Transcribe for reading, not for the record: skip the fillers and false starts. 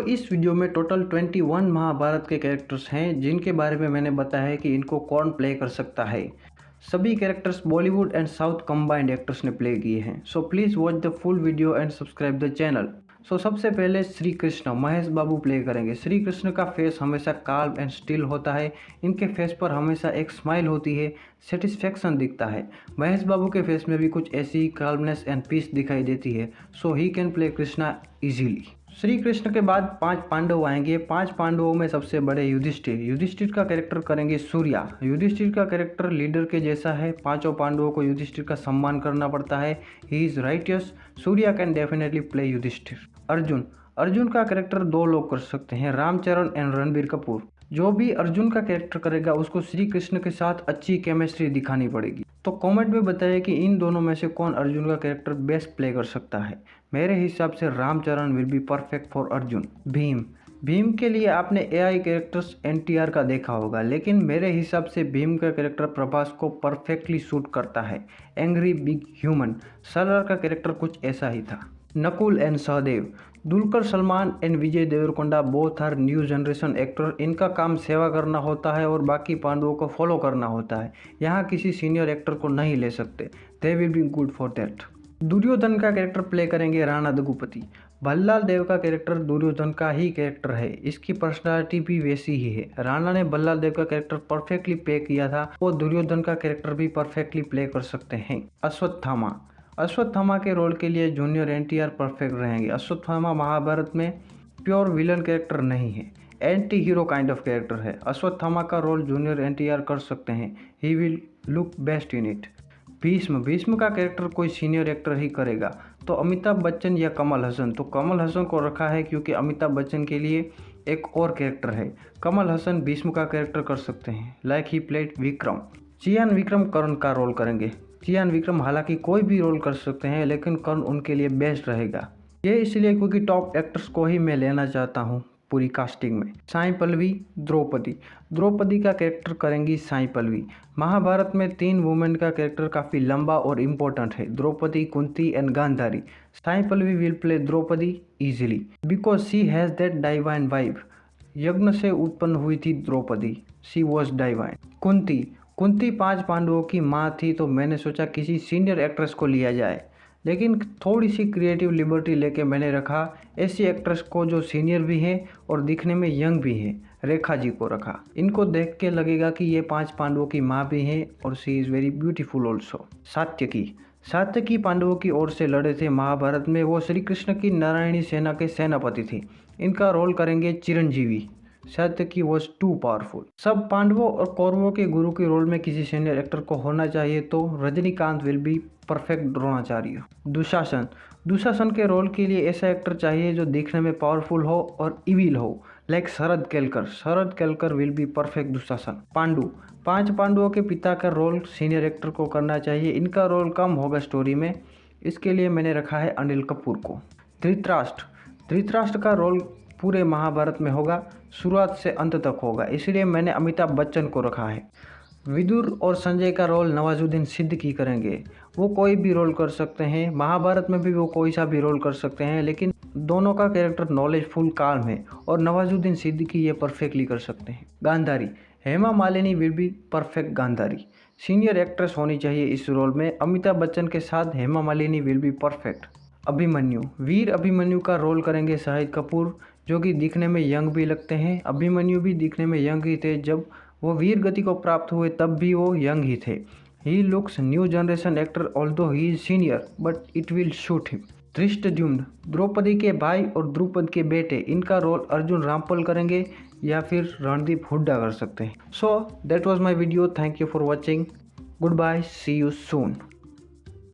इस वीडियो में टोटल 21 महाभारत के कैरेक्टर्स हैं जिनके बारे में मैंने बताया है कि इनको कौन प्ले कर सकता है। सभी characters Bollywood and south combined actors ने प्ले किए हैं। So please watch the full video and subscribe the channel. So सबसे पहले श्री कृष्ण महेश बाबू प्ले करेंगे। श्री कृष्ण का फेस हमेशा काल्म एंड स्टिल होता है। इनके फेस पर हमेशा एक स्माइल होती है, सेटिस्फेक्शन दिखता है। महेश बाबू के फेस में भी कुछ ऐसी काल्मनेस एंड पीस दिखाई देती है। So he can play Krishna easily. Shri Krishna के बाद 5 पांडव आएंगे। 5 पांडवों में सबसे बड़े युधिष्ठिर। युधिष्ठिर का कैरेक्टर करेंगे सूर्या। युधिष्ठिर का कैरेक्टर लीडर के जैसा है। पांचों पांडवों को युधिष्ठिर का सम्मान करना पड़ता है। He is righteous. Surya can definitely play Yudhishthir. Arjun. Arjun का कैरेक्टर 2 लोग कर सकते हैं, रामचरण एंड रणबीर कपूर। जो भी अर्जुन का कैरेक्टर करेगा उसको श्री कृष्ण के साथ अच्छी केमिस्ट्री दिखानी पड़ेगी। तो कमेंट में बताइए कि इन दोनों में से कौन अर्जुन का कैरेक्टर बेस्ट प्ले कर सकता है। मेरे हिसाब से Ramcharan will be perfect for Arjun. Bhim. Bhim के लिए आपने एआई कैरेक्टर्स एनटीआर का देखा होगा, लेकिन मेरे हिसाब से भीम का कैरेक्टर प्रभास को परफेक्टली सूट करता है। Angry big human. सलार का कैरेक्टर कुछ ऐसा ही था। Nakul and Sahadev. Dulquer Salmaan and Vijay Deverakonda both are new generation actor. इनका काम सेवा करना होता है और बाकी पांडवों को फॉलो करना होता है। यहाँ किसी सीनियर एक्टर को नहीं ले सकते। They will be good for that. Duryodhan का कैरेक्टर प्ले करेंगे राणा दगुपति। भल्लाल देव का कैरेक्टर दुर्योधन का ही कैरेक्टर है। इसकी पर्सनालिटी भी वैसी ही है। राणा ने भल्लाल देव का कैरेक्टर परफेक्टली प्ले किया था। वो दुर्योधन का कैरेक्टर भी परफेक्टली प्ले कर सकते हैं। अश्वत्थामा। अश्वत्थामा के रोल के लिए जूनियर एनटीआर परफेक्ट रहेंगे। अश्वत्थामा महाभारत में प्योर विलन कैरेक्टर नहीं है, anti hero kind of character है। अश्वत्थामा का रोल जूनियर एनटीआर कर सकते हैं। He will look best in it. Bhishma. Bhishma का कैरेक्टर कोई सीनियर एक्टर ही करेगा, तो अमिताभ बच्चन या कमल हसन। तो कमल हसन को रखा है क्योंकि अमिताभ बच्चन के लिए एक और कैरेक्टर है। कमल हसन भीष्म का कैरेक्टर कर सकते हैं, like he played Vikram. Chiyaan Vikram Karna का रोल करेंगे। चियान विक्रम हालांकि कोई भी रोल कर सकते हैं, लेकिन कर्ण उनके लिए बेस्ट रहेगा। ये इसलिए क्योंकि टॉप एक्टर्स को ही मैं लेना चाहता हूँ पूरी कास्टिंग में। साई पल्लवी। द्रौपदी। द्रौपदी का कैरेक्टर करेंगी साई पल्लवी। महाभारत में 3 वुमेन का कैरेक्टर काफ़ी लंबा और इम्पोर्टेंट है, Draupadi, Kunti and Gandhari. Sai Pallavi will play Draupadi easily because she has that divine vibe. यज्ञ से उत्पन्न हुई थी Draupadi. She was divine. Kunti. Kunti 5 पांडवों की माँ थी, तो मैंने सोचा किसी सीनियर एक्ट्रेस को लिया जाए, लेकिन थोड़ी सी क्रिएटिव लिबर्टी लेके मैंने रखा ऐसी एक्ट्रेस को जो सीनियर भी है और दिखने में यंग भी है। रेखा जी को रखा। इनको देख के लगेगा कि ये 5 पांडवों की माँ भी हैं और she is very beautiful also. Satyaki. Satyaki पांडवों की ओर से लड़े थे महाभारत में। वो श्री कृष्ण की नारायणी सेना के सेनापति थे। इनका रोल करेंगे Chiranjeevi. Satyaki was too powerful. सब पांडवों और कौरवों के गुरु के रोल में किसी सीनियर एक्टर को होना चाहिए, तो Rajinikanth will be perfect Dronacharya. Dushasan. Dushasan के रोल के लिए ऐसा एक्टर चाहिए जो दिखने में पावरफुल हो और इविल हो, like Sharad Kelkar. Sharad Kelkar will be perfect Dushasan. Pandu. 5 पांडवों के पिता का रोल सीनियर एक्टर को करना चाहिए। इनका रोल कम होगा स्टोरी में, इसके लिए मैंने रखा है अनिल कपूर को। धृतराष्ट्र। धृतराष्ट्र का रोल पूरे महाभारत में होगा, शुरुआत से अंत तक होगा, इसलिए मैंने अमिताभ बच्चन को रखा है। विदुर और संजय का रोल नवाजुद्दीन सिद्दीकी करेंगे। वो कोई भी रोल कर सकते हैं, महाभारत में भी वो कोई सा भी रोल कर सकते हैं, लेकिन दोनों का कैरेक्टर नॉलेजफुल काल्म है और नवाजुद्दीन सिद्दीकी ये परफेक्टली कर सकते हैं। Gandhari. Hema Malini will be perfect Gandhari. Senior actress होनी चाहिए इस रोल में। अमिताभ बच्चन के साथ Hema Malini will be perfect. Abhimanyu. वीर अभिमन्यु का रोल करेंगे शाहिद कपूर, जो कि दिखने में यंग भी लगते हैं। अभिमन्यु भी दिखने में यंग ही थे, जब वो वीर गति को प्राप्त हुए तब भी वो यंग ही थे। He looks new generation actor although he is senior, but it will shoot him. Dhrishtadyumna. Draupadi के भाई और द्रुपद के बेटे। इनका रोल अर्जुन रामपाल करेंगे या फिर रणदीप हुड्डा कर सकते हैं। So that was my video. Thank you for watching. Goodbye, see you soon.